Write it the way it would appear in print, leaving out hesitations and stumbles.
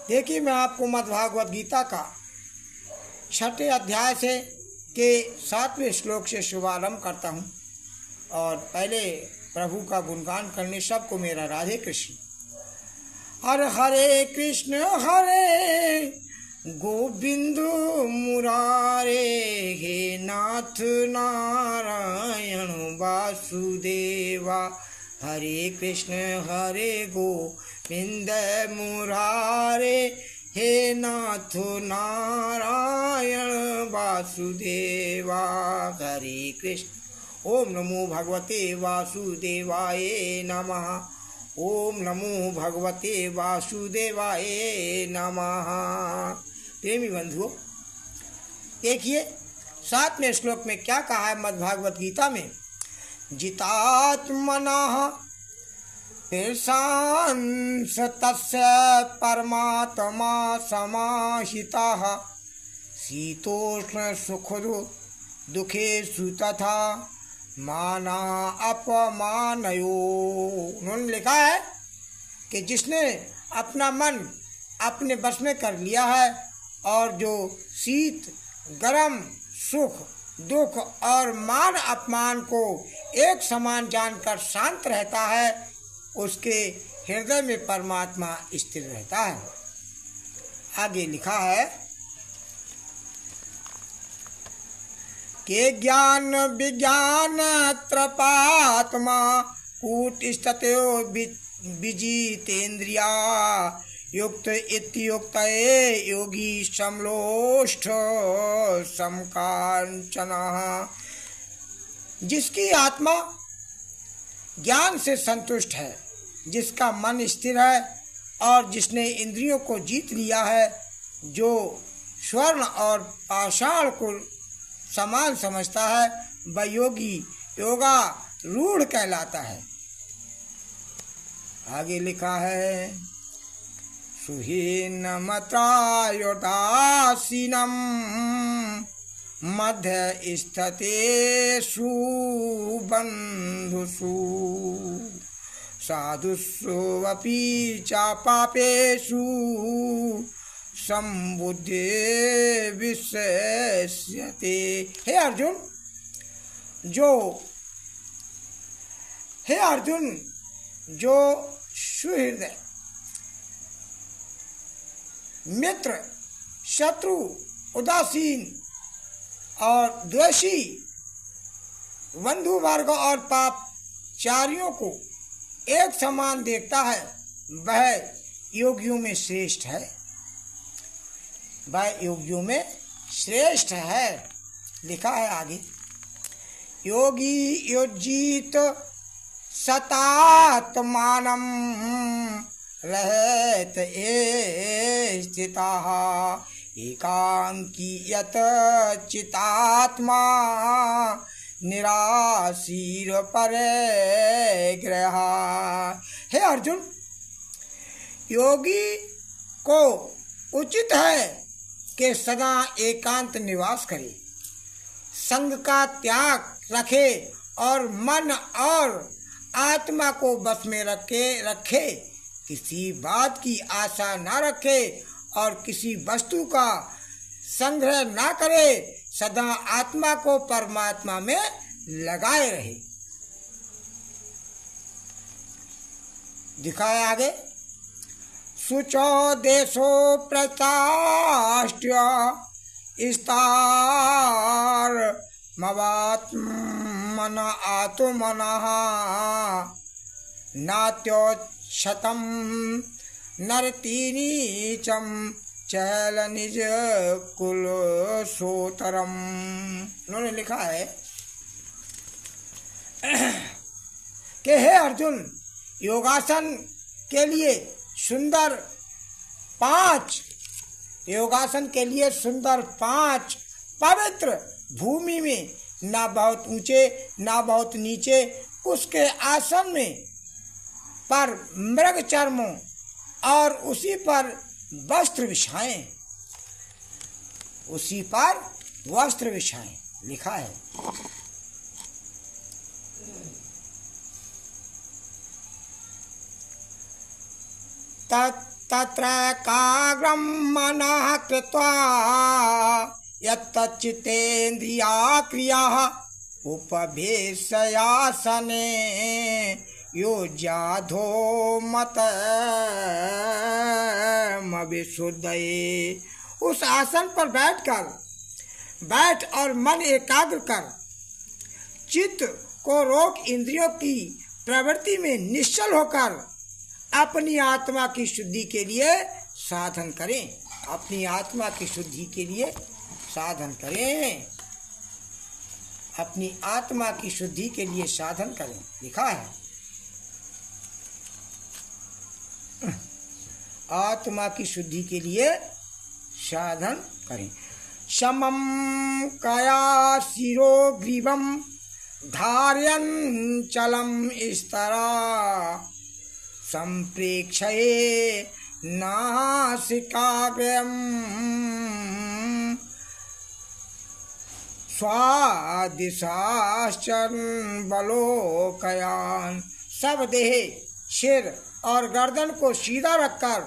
देखिए, मैं आपको मद्भागवत गीता का 6ठे अध्याय से के 7वें श्लोक से शुभारंभ करता हूँ। और पहले प्रभु का गुणगान करने सबको मेरा राधे कृष्ण। हर हरे कृष्ण हरे गोविंद मुरारे, हे नाथ नारायण वासुदेवा। हरे कृष्ण हरे गोविंद मुरारे, हे नाथ नारायण वासुदेवा। हरे कृष्ण। ओम नमो भगवते वासुदेवाय नमः। ओम नमो भगवते वासुदेवाय नमः। प्रेमी बंधुओं, देखिए 7वें श्लोक में क्या कहा है मद्भागवत गीता में। जितात्मनः पुरुषांश तस्य परमात्मा समाहितः, शीतोष्ण सुख दुखेषु तथा माना अपमानयो। उन्होंने लिखा है कि जिसने अपना मन अपने बस में कर लिया है और जो शीत गरम सुख दुख और मान अपमान को एक समान जानकर शांत रहता है, उसके हृदय में परमात्मा स्थिर रहता है। आगे लिखा है के ज्ञान विज्ञान त्रपात्मा कूटिष्ठतो विजितेन्द्रिया, युक्त इत्युक्त योगी समलोष्ठ समकांचनः। जिसकी आत्मा ज्ञान से संतुष्ट है, जिसका मन स्थिर है और जिसने इंद्रियों को जीत लिया है, जो स्वर्ण और पाषाण को समान समझता है, वह योगी योगा रूढ़ कहलाता है। आगे लिखा है सुहीनमत्रायोदासीनम मध्य स्थितेषु बन्धुषु, साधुषु अपि च पापेषु संबुद्धे विशेष्यते। हे अर्जुन, जो सुहृदय मित्र शत्रु उदासीन और द्वेषी बंधु वर्ग और पापचारियों को एक समान देखता है, वह योगियों में श्रेष्ठ है। वह योगियों में श्रेष्ठ है। लिखा है आगे योगी योजित सतात्मानम रहत ए स्थितः, एकांकी यत चितात्मा निराशीर परिग्रह। हे अर्जुन, योगी को उचित है कि सदा एकांत निवास करे, संग का त्याग रखे और मन और आत्मा को बस में रखे, किसी बात की आशा ना रखे और किसी वस्तु का संग्रह ना करे, सदा आत्मा को परमात्मा में लगाए रहे। दिखाए आगे शुचो देशो प्रचाष्ट्य स्तार मवात्मन आत्मनः, नात्योच्छतम नरतीनीचम चैल निज कुल सोतरम। उन्होंने लिखा है कि हे अर्जुन, योगासन के लिए सुंदर पांच पवित्र भूमि में, ना बहुत ऊंचे ना बहुत नीचे, उसके आसन में पर मृग चर्मों और उसी पर वस्त्र बिछाएं। लिखा है तत्र काग्रं मनः कृत्वा यत्तच्चित्तेन्द्रिया क्रियाः उपभेशयासने योज्याधो मतमविशुद्धये। उस आसन पर बैठ और मन एकाग्र कर चित्त को रोक इंद्रियों की प्रवृत्ति में निश्चल होकर अपनी आत्मा की शुद्धि के लिए साधन करें। अपनी आत्मा की शुद्धि के लिए साधन करें। अपनी आत्मा की शुद्धि के लिए साधन करें, लिखा है। आत्मा की शुद्धि के लिए साधन करें। समम कया शिरो ग्रीवम धार्यं चलम स्तरा संप्रेक्षये नासिकाग्रयम् स्वादिशाश्चर्य बलोकयान। सब देह सिर और गर्दन को सीधा रखकर